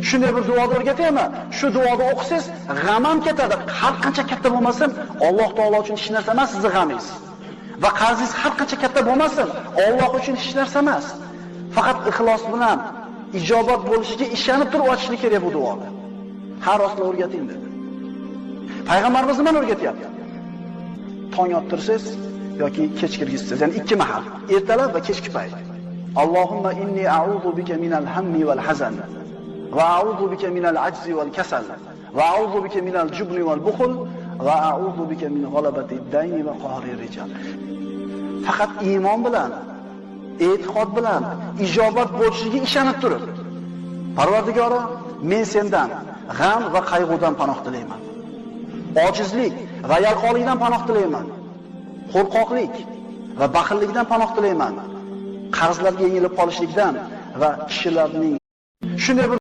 Shunday bir duoni o'rgataymi? Shu duoni o'qisangiz, g'am ham ketadi. Har qancha katta bo'lmasin, Alloh taolo uchun hech narsa emas sizning g'amingiz. Va qarzingiz har qancha katta bo'lmasin, Alloh uchun hech narsa emas. Faqat ixlos bilan ijobat bo'lishiga ishonib turib ochishlik kerak bu duoni. Har rostni o'rgating dedi. Payg'ambarimiz nima o'rgatyapti? Tong ottirsiz yoki kech kirgizsiz, ya'ni ikki mahal, ertalab va kechki payt. Allohumma inni a'udhu bika minal hammi wal hazan va a'udhu bika minal ajzi wal kasal va a'udhu bika minal jubni wal bukhl va a'udhu bika min ghalabati ad-dayni va qahri rijal. Faqat iymon bilan, e'tiqod bilan ijobat bo'lishiga ishonib turib, Parvardigoro, men sendan g'am va qayg'udan panoh tilayman. Ojizlik va yalqonlikdan panoh tilayman. Qo'rqoqlik va baxillikdan panoh tilayman. Qarzlarga yengilib qolishlikdan va kishilarning shunday bir